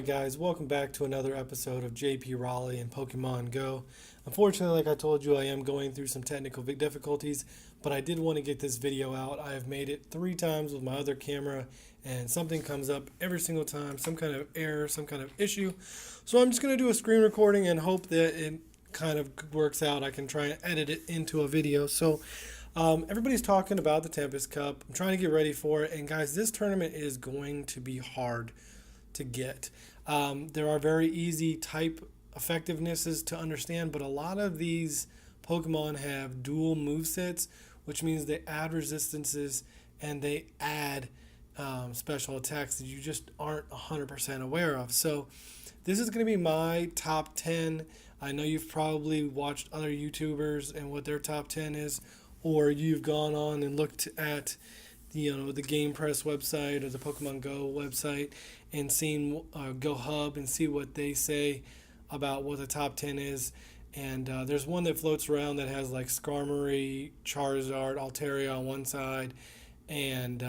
Alright guys, welcome back to another episode of JP Raleigh and Pokemon Go. Unfortunately, like I told you, I am going through some technical difficulties, but I did want to get this video out. I have made it 3 times with my other camera, and something comes up every single time, some kind of error, some kind of issue. So I'm just going to do a screen recording and hope that it kind of works out. I can try and edit it into a video. Everybody's talking about the Tempest Cup. I'm trying to get ready for it, and guys, this tournament is going to be hard to get. There are very easy type effectivenesses to understand, but a lot of these Pokemon have dual movesets, which means they add resistances and they add special attacks that you just aren't 100% aware of. So this is going to be my top 10. I know you've probably watched other YouTubers and what their top 10 is, or you've gone on and looked at the Game Press website or the Pokemon Go website and seen Go Hub and see what they say about what the top 10 is. And there's one that floats around that has like Skarmory, Charizard, Altaria on one side, and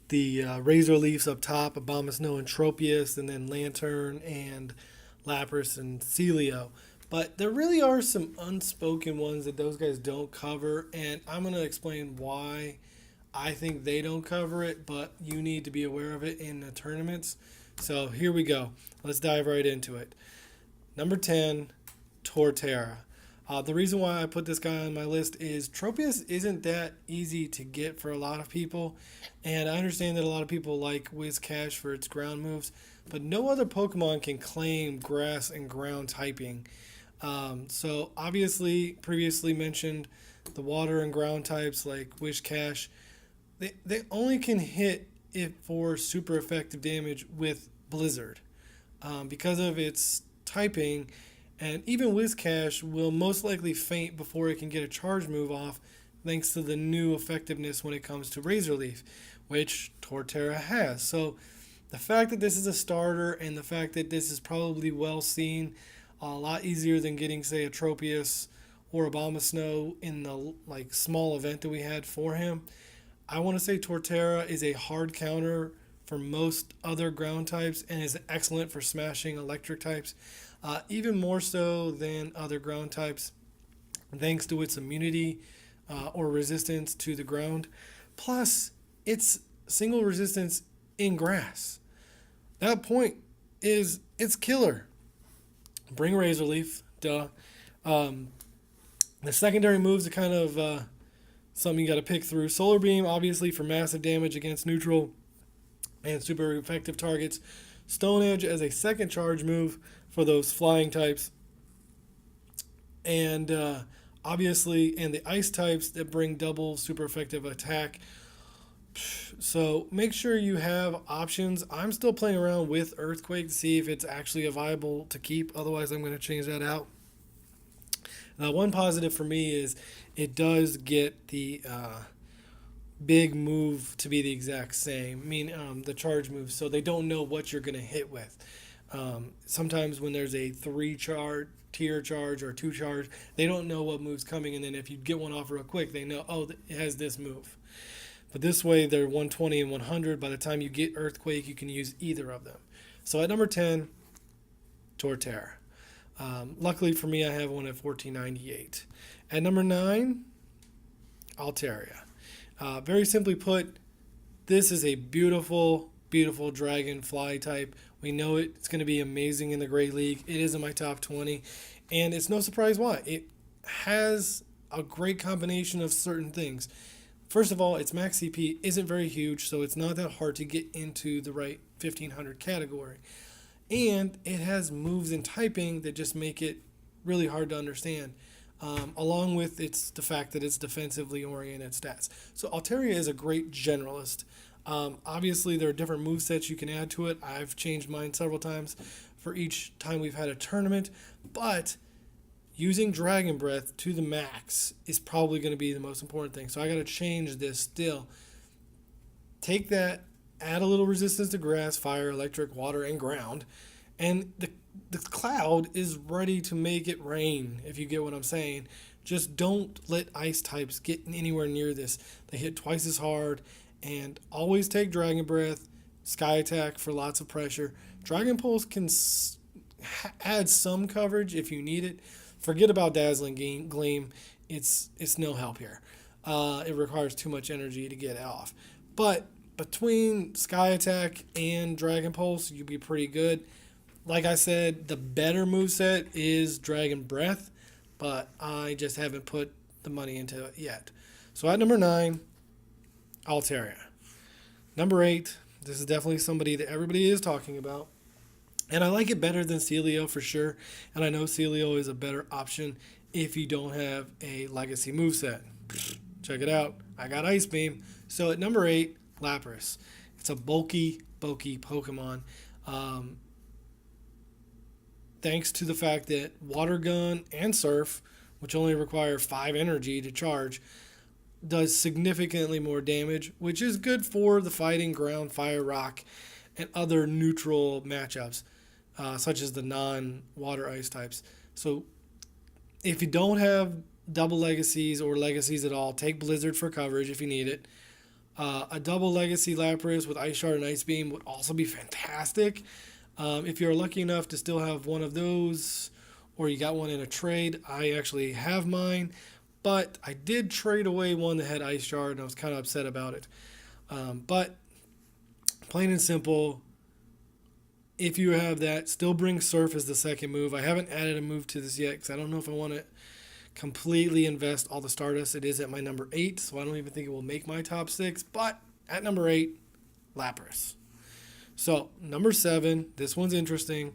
the Razor Leafs up top, Abomasnow and Tropius, and then Lantern and Lapras and Celio. But there really are some unspoken ones that those guys don't cover, and I'm going to explain why I think they don't cover it, but you need to be aware of it in the tournaments. So here we go. Let's dive right into it. Number 10, Torterra. The reason why I put this guy on my list is Tropius isn't that easy to get for a lot of people, and I understand that a lot of people like Whiscash for its ground moves, but no other Pokemon can claim grass and ground typing. So obviously, previously mentioned, the water and ground types like Whiscash, they only can hit it for super effective damage with Blizzard because of its typing, and even Whiscash will most likely faint before it can get a charge move off thanks to the new effectiveness when it comes to Razor Leaf, which Torterra has. So the fact that this is a starter and the fact that this is probably well seen, a lot easier than getting, say, a Tropius or Abomasnow in the small event that we had for him. I want to say Torterra is a hard counter for most other ground types and is excellent for smashing electric types, even more so than other ground types, thanks to its immunity or resistance to the ground. Plus, it's single resistance in grass. That point is it's killer. Bring Razor Leaf, duh. The secondary moves are kind of something you got to pick through. Solar Beam, obviously, for massive damage against neutral and super effective targets. Stone Edge as a second charge move for those flying types. And obviously, and the ice types that bring double super effective attack. So make sure you have options. I'm still playing around with Earthquake to see if it's actually viable to keep. Otherwise, I'm going to change that out. One positive for me is it does get the big move to be the exact same. I mean, the charge move, so they don't know what you're going to hit with. Sometimes when there's a 3-tier charge or 2 charge, they don't know what move's coming, and then if you get one off real quick, they know, oh, it has this move. But this way, they're 120 and 100. By the time you get Earthquake, you can use either of them. So at number 10, Torterra. Luckily for me, I have one at 1498. At number 9, Altaria. Very simply put, this is a beautiful, beautiful dragonfly type. We know it's going to be amazing in the Great League. It is in my top 20, and it's no surprise why. It has a great combination of certain things. First of all, its max CP isn't very huge, so it's not that hard to get into the right 1500 category. And it has moves and typing that just make it really hard to understand, along with the fact that it's defensively oriented stats. So Altaria is a great generalist. Obviously, there are different movesets you can add to it. I've changed mine several times for each time we've had a tournament, but using Dragon Breath to the max is probably going to be the most important thing. So I got to change this still. Take that, add a little resistance to grass, fire, electric, water, and ground, and the cloud is ready to make it rain, if you get what I'm saying. Just don't let ice types get anywhere near this. They hit twice as hard, and always take Dragon Breath. Sky Attack for lots of pressure. Dragon Pulse can add some coverage if you need it. Forget about Dazzling Gleam. It's no help here. It requires too much energy to get it off. But between Sky Attack and Dragon Pulse, you'd be pretty good. Like I said, the better moveset is Dragon Breath, but I just haven't put the money into it yet. So at number 9, Altaria. Number 8, this is definitely somebody that everybody is talking about. And I like it better than Celio for sure. And I know Celio is a better option if you don't have a legacy moveset. Check it out. I got Ice Beam. So at number 8, Lapras. It's a bulky Pokemon. Thanks to the fact that Water Gun and Surf, which only require 5 energy to charge, does significantly more damage, which is good for the fighting ground, fire, rock, and other neutral matchups, such as the non-water ice types. So if you don't have double legacies or legacies at all, take Blizzard for coverage if you need it. A double legacy Lapras with Ice Shard and Ice Beam would also be fantastic. If you're lucky enough to still have one of those, or you got one in a trade, I actually have mine, but I did trade away one that had Ice Shard, and I was kind of upset about it. But plain and simple, if you have that, still bring Surf as the second move. I haven't added a move to this yet because I don't know if I want to completely invest all the Stardust. It is at my number 8, so I don't even think it will make my top 6. But at number 8, Lapras. So, number 7, this one's interesting.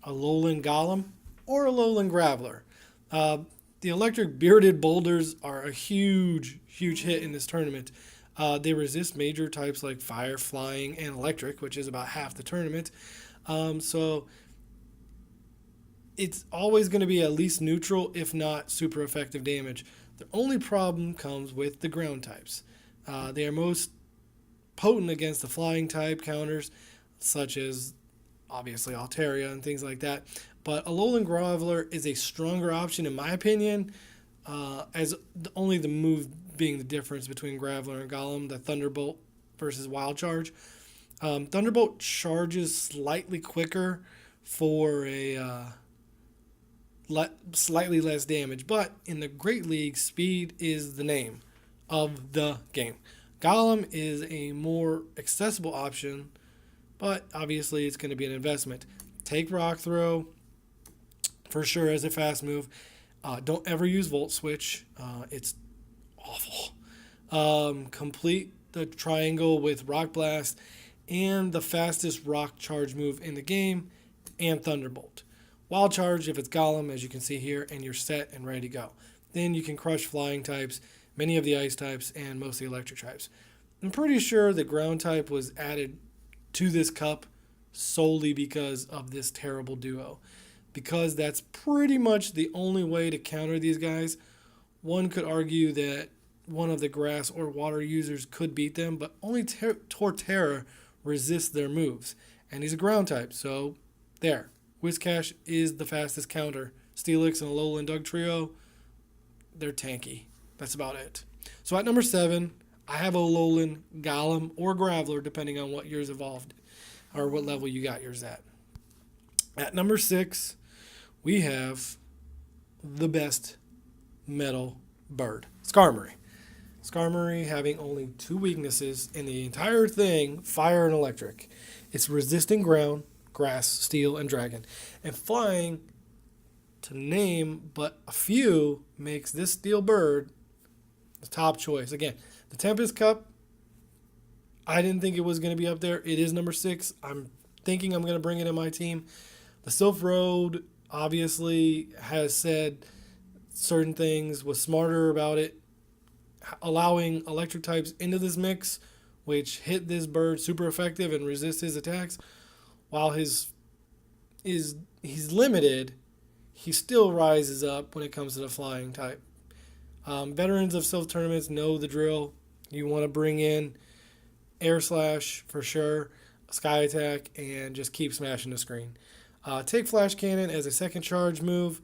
Alolan Golem or Alolan Graveler. The electric bearded boulders are a huge hit in this tournament. They resist major types like fire, flying, and electric, which is about half the tournament. So it's always going to be at least neutral, if not super effective damage. The only problem comes with the ground types. They are most potent against the flying type counters, such as obviously Altaria and things like that. But Alolan Graveler is a stronger option in my opinion, as only the move being the difference between Graveler and Golem, the Thunderbolt versus Wild Charge. Thunderbolt charges slightly quicker for a slightly less damage, but in the Great League, speed is the name of the game. Golem is a more accessible option, but obviously it's going to be an investment. Take Rock Throw for sure as a fast move. Don't ever use Volt Switch. It's awful. Complete the triangle with Rock Blast and the fastest Rock Charge move in the game, and Thunderbolt. Wild Charge if it's Golem, as you can see here, and you're set and ready to go. Then you can crush flying types, many of the ice types, and most of the electric types. I'm pretty sure the ground type was added to this cup solely because of this terrible duo. Because that's pretty much the only way to counter these guys. One could argue that one of the grass or water users could beat them, but only Torterra resists their moves. And he's a ground type, so there. Whiscash is the fastest counter. Steelix and Alolan Dugtrio, they're tanky. That's about it. So at number 7, I have Alolan Golem or Graveler, depending on what yours evolved or what level you got yours at. At number 6, we have the best metal bird, Skarmory. Skarmory having only 2 weaknesses in the entire thing, fire and electric. It's resisting ground, grass, steel, and dragon. And flying, to name but a few, makes this steel bird the top choice. Again, the Tempest Cup, I didn't think it was going to be up there. It is number 6. I'm thinking I'm going to bring it in my team. The Sylph Road obviously has said certain things, was smarter about it, allowing electric types into this mix, which hit this bird super effective and resist his attacks. While he's limited, he still rises up when it comes to the flying type. Veterans of Sylph tournaments know the drill. You want to bring in Air Slash for sure, Sky Attack, and just keep smashing the screen. Take Flash Cannon as a second charge move.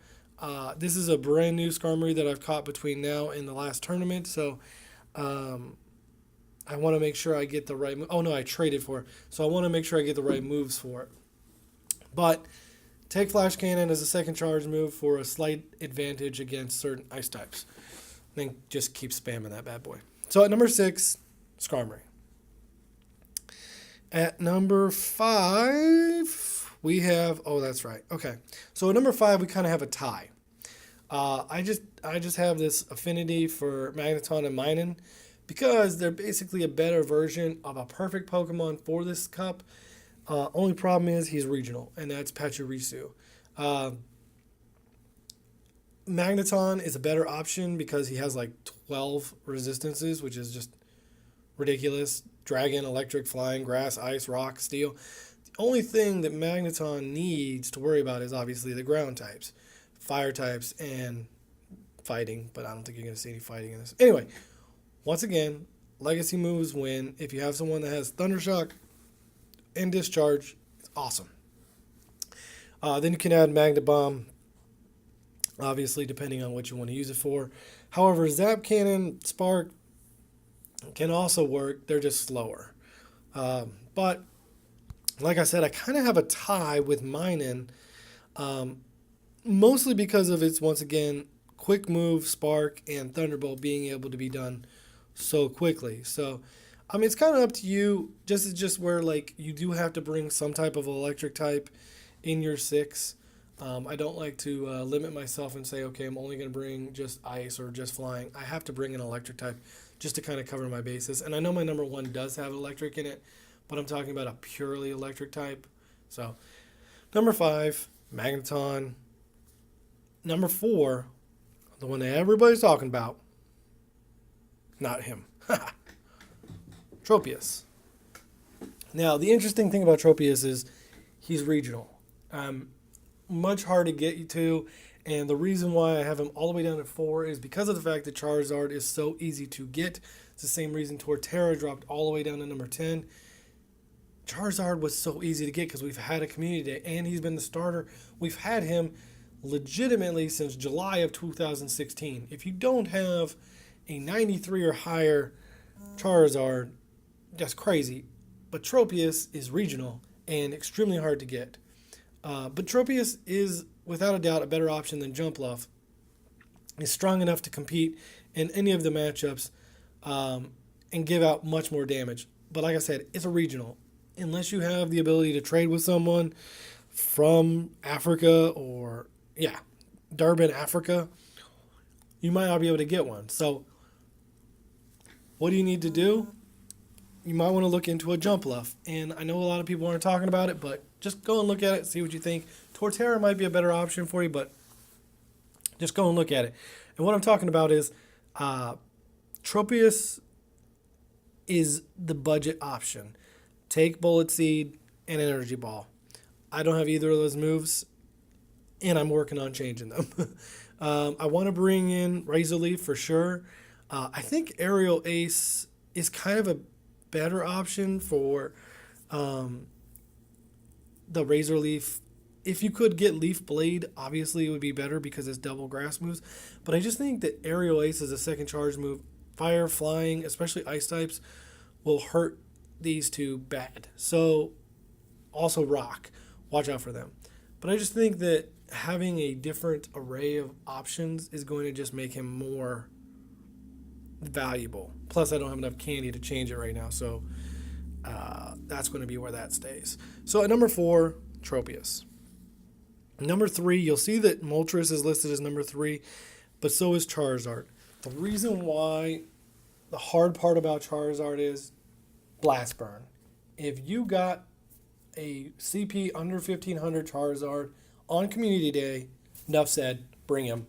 This is a brand new Skarmory that I've caught between now and the last tournament, so I want to make sure I get the right. Oh no, I traded for it, so I want to make sure I get the right moves for it. But take Flash Cannon as a second charge move for a slight advantage against certain ice types. Then just keep spamming that bad boy. So at number 6, Skarmory. At number 5, we have. Oh, that's right. Okay, so at number 5, we kind of have a tie. I just have this affinity for Magneton and Minun because they're basically a better version of a perfect Pokemon for this cup. Only problem is he's regional, and that's Pachirisu. Magneton is a better option because he has like 12 resistances, which is just ridiculous. Dragon, electric, flying, grass, ice, rock, steel. The only thing that Magneton needs to worry about is obviously the ground types, fire types, and fighting, but I don't think you're going to see any fighting in this. Anyway, once again, legacy moves win. If you have someone that has Thunder Shock and Discharge, it's awesome. Then you can add Magnet Bomb, obviously, depending on what you want to use it for. However, Zap Cannon, Spark can also work. They're just slower. But, like I said, I kind of have a tie with Minun, mostly because of its, once again, quick move, Spark, and Thunderbolt being able to be done so quickly. So, I mean, it's kind of up to you. It's just where, like, you do have to bring some type of electric type in your 6. I don't like to limit myself and say, okay, I'm only going to bring just ice or just flying. I have to bring an electric type just to kind of cover my bases. And I know my number 1 does have electric in it, but I'm talking about a purely electric type. So, number 5, Magneton. Number 4, the one that everybody's talking about, not him. Tropius. Now, the interesting thing about Tropius is he's regional. Much hard to get you to, and the reason why I have him all the way down at 4 is because of the fact that Charizard is so easy to get. It's the same reason Torterra dropped all the way down to number 10. Charizard was so easy to get because we've had a community day, and he's been the starter. We've had him legitimately since July of 2016. If you don't have a 93 or higher Charizard, that's crazy. But Tropius is regional and extremely hard to get. But Tropius is, without a doubt, a better option than Jumpluff. He's strong enough to compete in any of the matchups and give out much more damage. But like I said, it's a regional. Unless you have the ability to trade with someone from Africa or, Durban, Africa, you might not be able to get one. So what do you need to do? You might want to look into a Jumpluff. And I know a lot of people aren't talking about it, but just go and look at it, see what you think. Torterra might be a better option for you, but just go and look at it. And what I'm talking about is Tropius is the budget option. Take Bullet Seed and Energy Ball. I don't have either of those moves, and I'm working on changing them. I want to bring in Razor Leaf for sure. I think Aerial Ace is kind of a better option for the Razor Leaf. If you could get Leaf Blade, obviously it would be better because it's double grass moves. But I just think that Aerial Ace is a second charge move. Fire, flying, especially ice types, will hurt these two bad. So also rock. Watch out for them. But I just think that having a different array of options is going to just make him more valuable. Plus, I don't have enough candy to change it right now, so that's going to be where that stays. So at number 4, Tropius. Number 3, you'll see that Moltres is listed as number 3, but so is Charizard. The reason why the hard part about Charizard is Blast Burn. If you got a CP under 1500 Charizard on Community Day, enough said, bring him.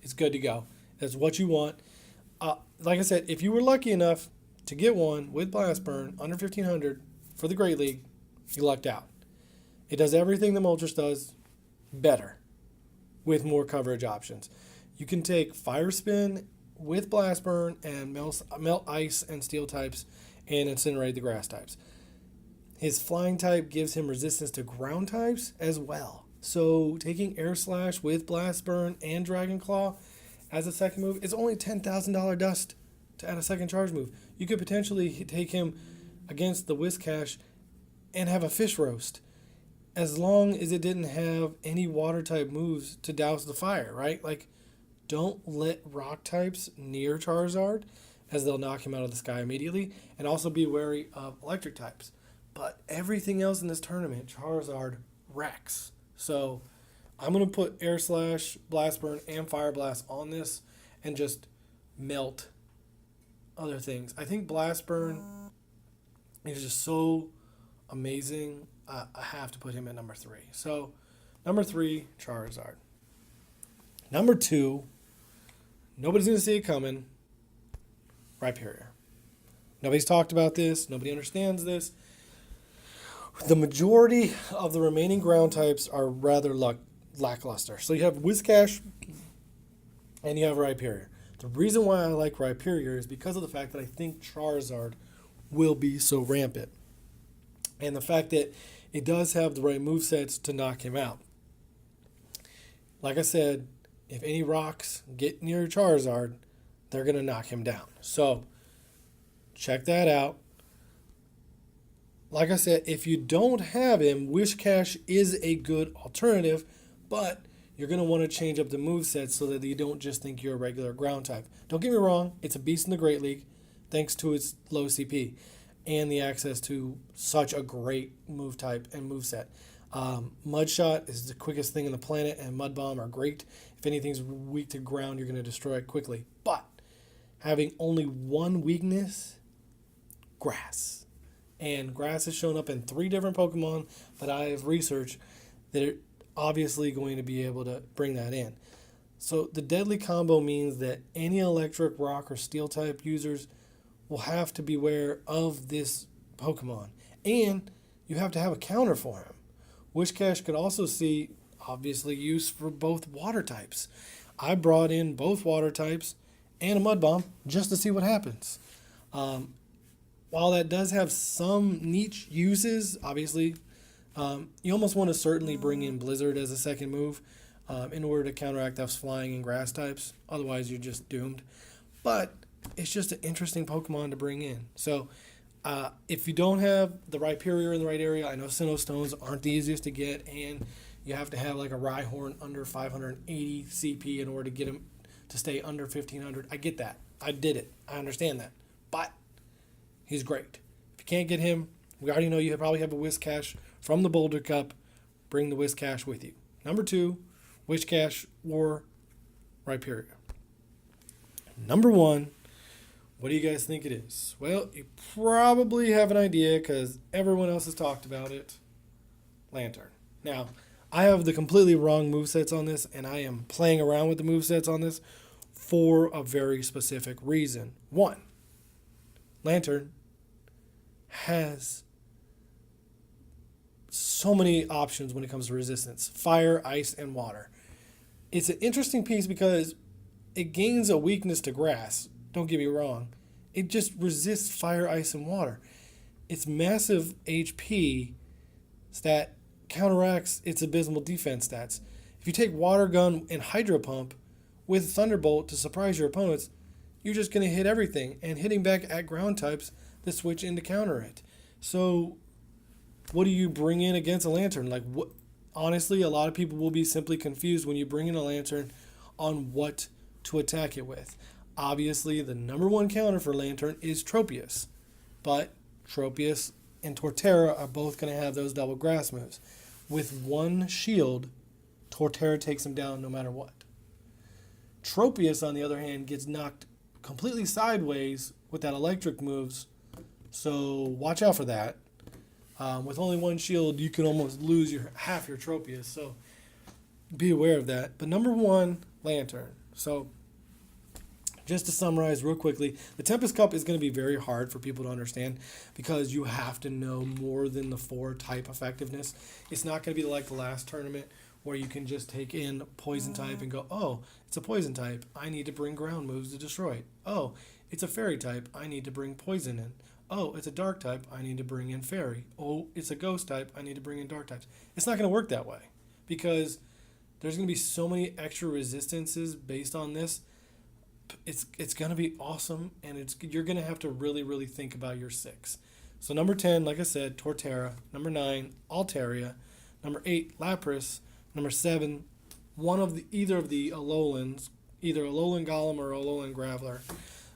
It's good to go. That's what you want. Like I said, if you were lucky enough to get one with Blast Burn under 1500 for the Great League, you lucked out. It does everything the Moltres does better with more coverage options. You can take Fire Spin with Blast Burn and melt Ice and Steel types and incinerate the grass types. His flying type gives him resistance to ground types as well. So taking Air Slash with Blast Burn and Dragon Claw as a second move is only $10,000 dust. to add a second charge move. You could potentially take him against the Whiscash and have a fish roast, as long as it didn't have any water type moves to douse the fire, right? Like, don't let rock types near Charizard, as they'll knock him out of the sky immediately, and also be wary of electric types. But everything else in this tournament, Charizard wrecks. So I'm going to put Air Slash, Blast Burn, and Fire Blast on this and just melt other things. I think Blast Burn is just so amazing. I have to put him at number 3. So number 3, Charizard. Number 2, nobody's going to see it coming, Rhyperior. Nobody's talked about this. Nobody understands this. The majority of the remaining ground types are rather lackluster. So you have Whiscash and you have Rhyperior. The reason why I like Rhyperior is because of the fact that I think Charizard will be so rampant. And the fact that it does have the right movesets to knock him out. Like I said, if any rocks get near Charizard, they're going to knock him down. So check that out. Like I said, if you don't have him, Whiscash is a good alternative, but you're going to want to change up the moveset so that you don't just think you're a regular ground type. Don't get me wrong, it's a beast in the Great League, thanks to its low CP and the access to such a great move type and moveset. Mudshot is the quickest thing on the planet, and Mud Bomb are great. If anything's weak to ground, you're going to destroy it quickly. But having only one weakness, grass. And grass has shown up in 3 different Pokemon that I have researched that are obviously going to be able to bring that in. So the deadly combo means that any electric, rock, or steel type users will have to beware of this Pokemon. And you have to have a counter for him. Whiscash could also see, obviously, use for both water types. I brought in both water types and a Mud Bomb just to see what happens. While that does have some niche uses, obviously, you almost want to certainly bring in Blizzard as a second move in order to counteract those flying and grass types. Otherwise, you're just doomed. But it's just an interesting Pokemon to bring in. So if you don't have the Rhyperior in the right area, I know Sinnoh Stones aren't the easiest to get, and you have to have like a Rhyhorn under 580 CP in order to get him to stay under 1500. I get that. I did it. I understand that. But he's great. If you can't get him, we already know you probably have a Whiscash from the Boulder Cup. Bring the Whiscash with you. Number 2, Whiscash or Rhyperior. Number 1, what do you guys think it is? Well, you probably have an idea because everyone else has talked about it. Lantern. Now, I have the completely wrong movesets on this, and I am playing around with the movesets on this for a very specific reason. 1, Lantern has so many options when it comes to resistance. Fire, ice, and water. It's an interesting piece because it gains a weakness to grass. Don't get me wrong. It just resists fire, ice, and water. Its massive HP stat counteracts its abysmal defense stats. If you take Water Gun and Hydro Pump with Thunderbolt to surprise your opponents, you're just going to hit everything and hitting back at ground types that switch in to counter it. So what do you bring in against a Lantern? Like, what? Honestly, a lot of people will be simply confused when you bring in a Lantern on what to attack it with. Obviously, the number 1 counter for Lantern is Tropius, but Tropius and Torterra are both going to have those double grass moves. With 1 shield, Torterra takes him down no matter what. Tropius, on the other hand, gets knocked completely sideways with that electric moves, so watch out for that. With only 1 shield, you can almost lose half your Tropius, so be aware of that. But number 1, Lantern. So just to summarize real quickly, the Tempest Cup is going to be very hard for people to understand because you have to know more than the 4 type effectiveness. It's not going to be like the last tournament where you can just take in Poison type and go, oh, it's a Poison type. I need to bring ground moves to destroy it. Oh, it's a Fairy type. I need to bring Poison in. Oh, it's a Dark type. I need to bring in Fairy. Oh, it's a Ghost type. I need to bring in Dark types. It's not going to work that way because there's going to be so many extra resistances based on this. it's gonna be awesome, and you're gonna have to really think about your 6. So number 10, like I said, Torterra. Number 9, Altaria. Number 8, Lapras. Number 7, either of the Alolans, either Alolan Golem or Alolan Graveler.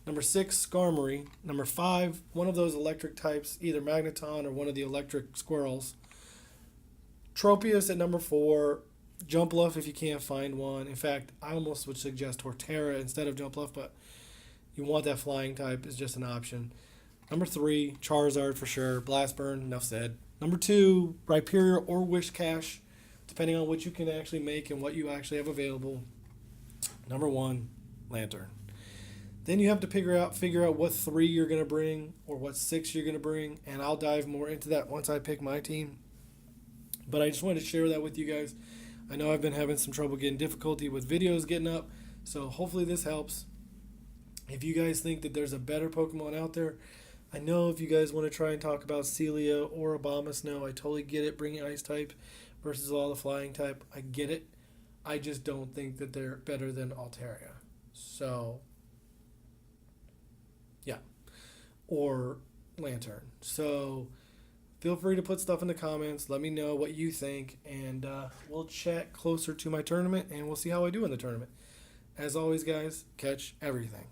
Number 6, Skarmory. Number 5, one of those electric types, either Magneton or one of the electric squirrels. Tropius at number 4. Jumpluff if you can't find one. In fact, I almost would suggest Torterra instead of Jumpluff, but you want that flying type is just an option. Number 3, Charizard for sure. Blast Burn, enough said. Number 2, Rhyperior or Whiscash, depending on what you can actually make and what you actually have available. Number 1, Lantern. Then you have to figure out what 3 you're going to bring or what 6 you're going to bring, and I'll dive more into that once I pick my team. But I just wanted to share that with you guys. I know I've been having some trouble getting difficulty with videos getting up, so hopefully this helps. If you guys think that there's a better Pokemon out there, I know if you guys want to try and talk about Celia or Abomasnow, I totally get it, bringing Ice type versus all the Flying type. I get it. I just don't think that they're better than Altaria. So, yeah. Or Lantern. So, feel free to put stuff in the comments. Let me know what you think, and we'll chat closer to my tournament, and we'll see how I do in the tournament. As always, guys, catch everything.